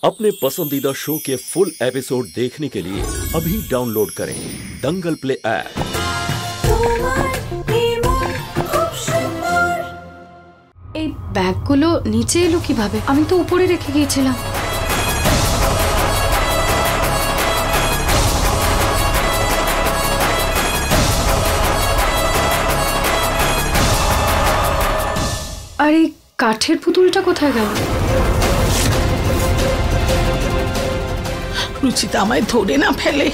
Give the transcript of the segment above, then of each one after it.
अपने पसंदीदा शो के फुल एपिसोड देखने के लिए अभी डाउनलोड करें दंगल प्ले ऐप। এই ব্যাগগুলো নিচে এলো কিভাবে? আমি তো উপরে রেখে গিয়েছিলাম। আর এই কাঠের পুতুলটা কোথায় গেল? রুচিতা আমায় ধরে না ফেলে।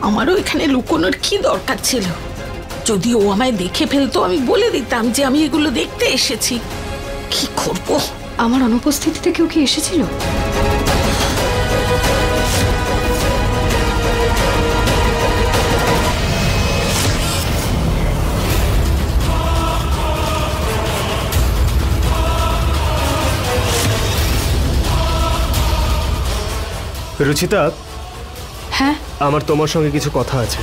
আমারও এখানে লুকোনোর কি দরকার ছিল? যদি ও আমায় দেখে ফেলতো আমি বলে দিতাম যে আমি এগুলো দেখতে এসেছি। কি করব? আমার অনুপস্থিতিতে কেউ কি এসেছিল? রুচিতা, হ্যাঁ, আমার তোমার সঙ্গে কিছু কথা আছে।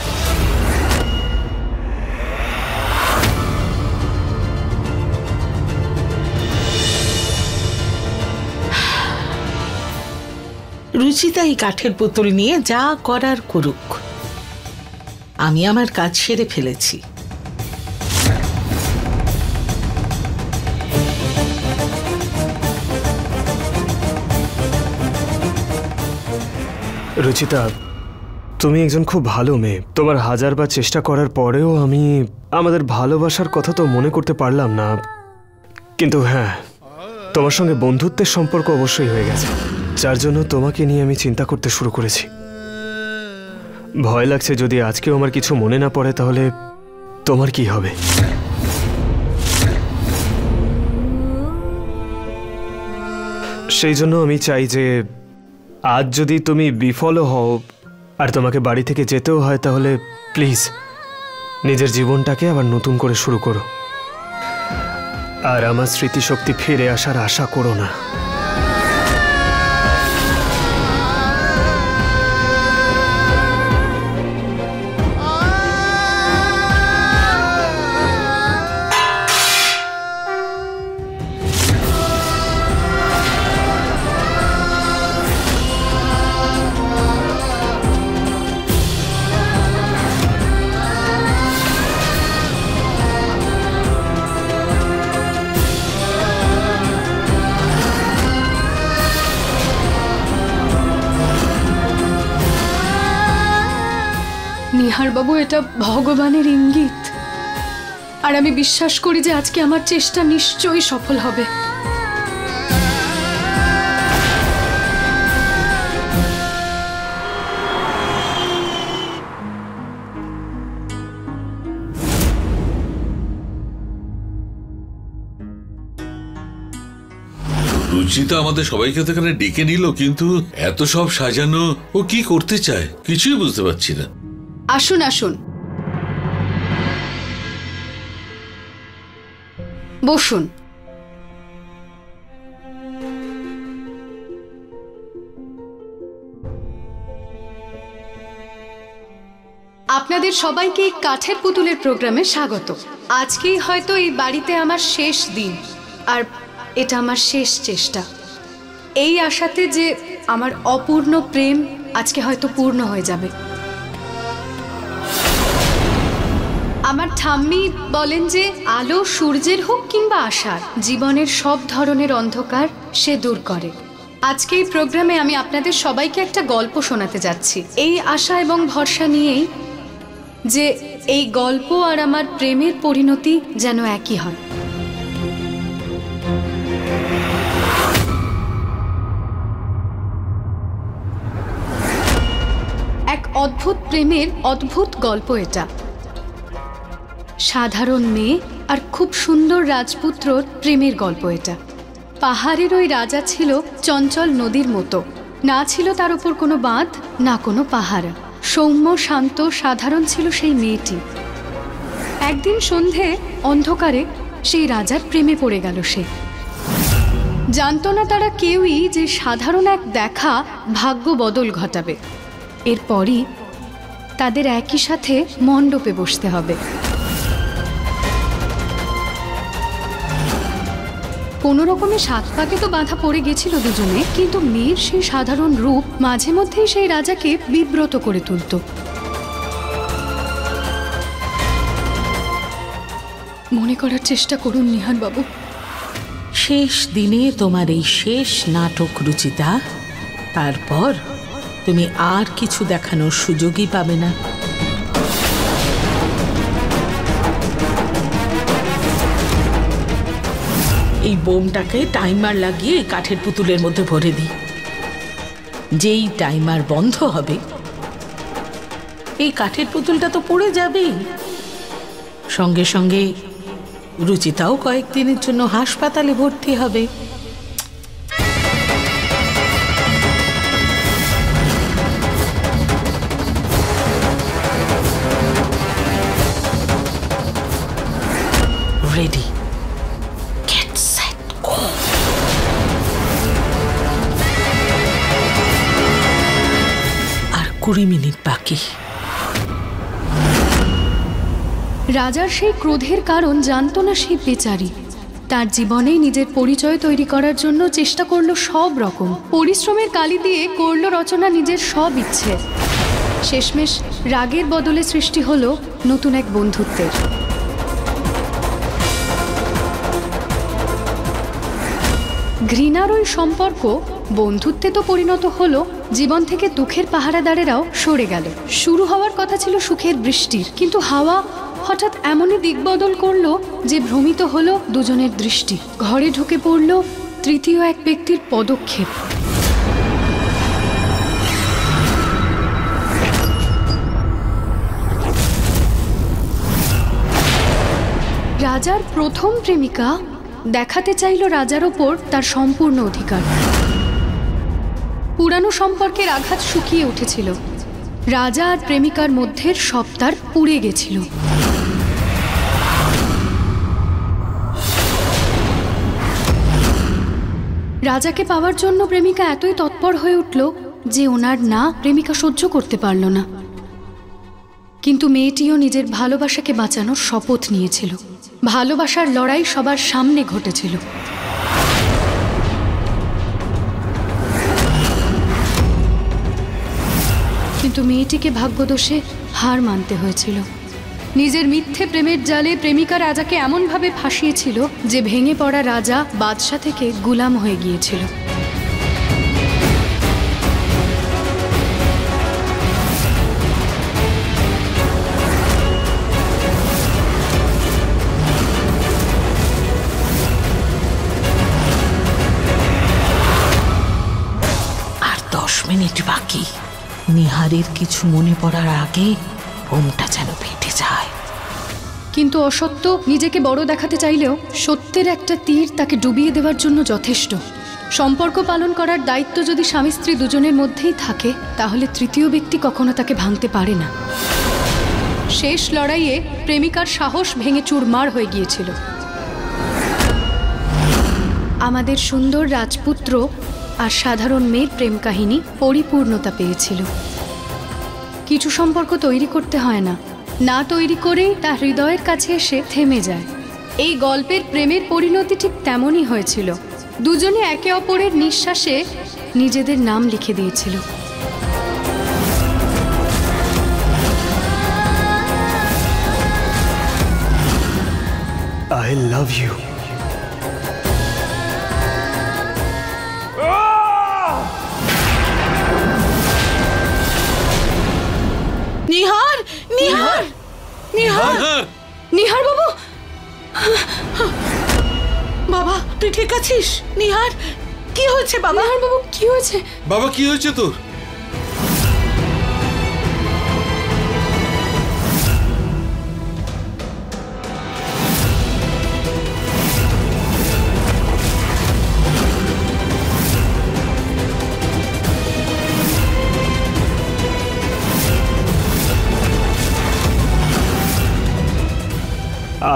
রুচিতা এই কাঠের পুতুল নিয়ে যা করার করুক, আমি আমার কাজ সেরে ফেলেছি। রুচিতা, তুমি একজন খুব ভালো মেয়ে। তোমার হাজারবার চেষ্টা করার পরেও আমি আমাদের ভালোবাসার কথা তো মনে করতে পারলাম না। কিন্তু হ্যাঁ, তোমার সঙ্গে বন্ধুত্বের সম্পর্ক অবশ্যই হয়ে গেছে, যার জন্য তোমাকে নিয়ে আমি চিন্তা করতে শুরু করেছি। ভয় লাগছে যদি আজকেও আমার কিছু মনে না পড়ে তাহলে তোমার কি হবে। সেই জন্য আমি চাই যে আজ যদি তুমি বিফলও হও আর তোমাকে বাড়ি থেকে যেতেও হয় তাহলে প্লিজ নিজের জীবনটাকে আবার নতুন করে শুরু করো, আর আমার স্মৃতিশক্তি ফিরে আসার আশা করো না। নিহার বাবু, এটা ভগবানের ইঙ্গিত, আর আমি বিশ্বাস করি যে আজকে আমার চেষ্টা নিশ্চয়ই সফল হবে। রুচিতা আমাদের সবাইকে তো এখানে ডেকে নিল, কিন্তু এত সব সাজানো ও কি করতে চায় কিছুই বুঝতে পারছি না। আসুন আসুন, বসুন। আপনাদের সবাইকে এই কাঠের পুতুলের প্রোগ্রামে স্বাগত। আজকেই হয়তো এই বাড়িতে আমার শেষ দিন, আর এটা আমার শেষ চেষ্টা, এই আশাতে যে আমার অপূর্ণ প্রেম আজকে হয়তো পূর্ণ হয়ে যাবে। আমার ঠাম্মি বলেন যে আলো সূর্যের হোক কিংবা আশার, জীবনের সব ধরনের অন্ধকার সে দূর করে। আজকে এই প্রোগ্রামে আমি আপনাদের সবাইকে একটা গল্প শোনাতে যাচ্ছি, এই আশা এবং ভরসা নিয়েই যে এই গল্প আর আমার প্রেমের পরিণতি যেন একই হয়। এক অদ্ভুত প্রেমের অদ্ভুত গল্প এটা। সাধারণ মেয়ে আর খুব সুন্দর রাজপুত্রর প্রেমের গল্প এটা। পাহাড়ের ওই রাজা ছিল চঞ্চল নদীর মতো, না ছিল তার উপর কোনো বাঁধ, না কোনো পাহাড়। সৌম্য, শান্ত, সাধারণ ছিল সেই মেয়েটি। একদিন সন্ধে অন্ধকারে সেই রাজার প্রেমে পড়ে গেল সে। জানত না তারা কেউই যে সাধারণ এক দেখা ভাগ্য বদল ঘটাবে। এরপরই তাদের একই সাথে মণ্ডপে বসতে হবে। কোনো রকমে সাত পাকে তো বাধা পড়ে গেছিল দুজনে, কিন্তু মেয়ের সেই সাধারণ রূপ মাঝে মধ্যেই সেই রাজাকে বিব্রত করে তুলত। মনে করার চেষ্টা করুন নিহার বাবু। শেষ দিনে তোমার এই শেষ নাটক রুচিতা, তারপর তুমি আর কিছু দেখানোর সুযোগই পাবে না। এই বোমটাকে টাইমার লাগিয়ে কাঠের পুতুলের মধ্যে ভরে দিই। যেই টাইমার বন্ধ হবে এই কাঠের পুতুলটা তো পড়ে যাবেই, সঙ্গে সঙ্গে রুচিতাও কয়েকদিনের জন্য হাসপাতালে ভর্তি হবে। রেডি, গেট সেট, গো। আর 20 মিনিট বাকি। রাজার সেই ক্রোধের কারণ জানতো না সেই বেচারি। তার জীবনে নিজের পরিচয় তৈরি করার জন্য চেষ্টা করলো সব রকম, পরিশ্রমের কালি দিয়ে করলো রচনা নিজের সব ইচ্ছে। শেষমেশ রাগের বদলে সৃষ্টি হলো নতুন এক বন্ধুত্বের। ঘৃণার ওই সম্পর্ক বন্ধুত্বে তো পরিণত হলো, জীবন থেকে দুঃখের পাহারাদারেরাও সরে গেল। শুরু হওয়ার কথা ছিল সুখের বৃষ্টির, কিন্তু হাওয়া হঠাৎ এমনই দিকবদল করলো যে ভ্রমিত হলো দুজনের দৃষ্টি। ঘরে ঢুকে পড়ল তৃতীয় এক ব্যক্তির পদক্ষেপ। রাজার প্রথম প্রেমিকা দেখাতে চাইল রাজার ওপর তার সম্পূর্ণ অধিকার। পুরানো সম্পর্কের আঘাত শুকিয়ে উঠেছিল, রাজা আর প্রেমিকার মধ্যের সব তার পুড়ে গেছিল। রাজাকে পাওয়ার জন্য প্রেমিকা এতই তৎপর হয়ে উঠল যে ওনার না প্রেমিকা সহ্য করতে পারল না। কিন্তু মেয়েটিও নিজের ভালোবাসাকে বাঁচানোর শপথ নিয়েছিল। ভালোবাসার লড়াই সবার সামনে ঘটেছিল। কিন্তু মেয়েটিকে ভাগ্যদোষে হার মানতে হয়েছিল। নিজের মিথ্যে প্রেমের জালে প্রেমিকা রাজাকে এমনভাবে ফাঁসিয়েছিল যে ভেঙে পড়া রাজা বাদশা থেকে গুলাম হয়ে গিয়েছিল। আর 10 মিনিট বাকি। নিহারের কিছু মনে পড়ার আগে বোমটা যেন ফেটে যায়। কিন্তু অসত্য নিজেকে বড় দেখাতে চাইলেও সত্যের একটা তীর তাকে ডুবিয়ে দেওয়ার জন্য যথেষ্ট। সম্পর্ক পালন করার দায়িত্ব যদি স্বামী স্ত্রী দুজনের মধ্যেই থাকে, তাহলে তৃতীয় ব্যক্তি কখনো তাকে ভাঙতে পারে না। শেষ লড়াইয়ে প্রেমিকার সাহস ভেঙে চুরমার হয়ে গিয়েছিল। আমাদের সুন্দর রাজপুত্র আর সাধারণ মেয়ের প্রেম কাহিনী পরিপূর্ণতা পেয়েছিল। কিছু সম্পর্ক তৈরি করতে হয় না, না তৈরি করেই তা হৃদয়ের কাছে এসে থেমে যায়। এই গল্পের প্রেমের পরিণতি ঠিক তেমনই হয়েছিল। দুজনে একে অপরের নিঃশ্বাসে নিজেদের নাম লিখে দিয়েছিল। I love you. Nihar, Nihar, Nihar, Nihar বাবু! বাবা তুই ঠিক আছিস? নিহার, কি হয়েছে বাবা? নিহার বাবু, কি হয়েছে? বাবা কি হয়েছে তোর?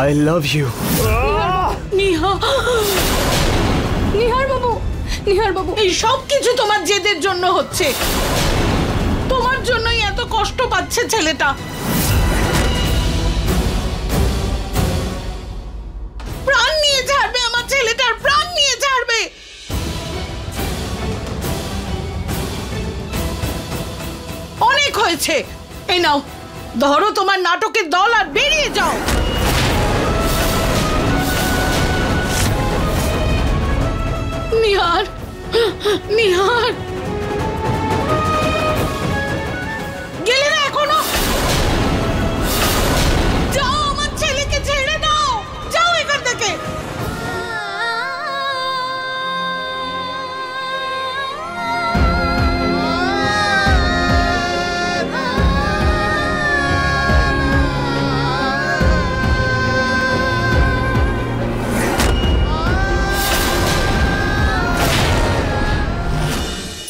I love you. Nihar, Nihar বাবু, নিহার বাবু, এই সব কিছু তোমার জেদের জন্য হচ্ছে। তোমার জন্যই এত কষ্ট পাচ্ছে ছেলেটা। প্রাণ নিয়ে ছাড়বে আমার ছেলেটার, প্রাণ নিয়ে অনেক হয়েছে। এই নাও, ধরো তোমার নাটকের দল আর বেরিয়ে যাও। নিহার, নিহার, গেলে না এখনো? যাও, আমার ছেলেকে ছেড়ে দাও, যাও এখান থেকে।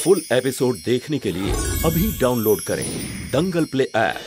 फुल एपिसोड देखने के लिए अभी डाउनलोड करें दंगल प्ले ऐप।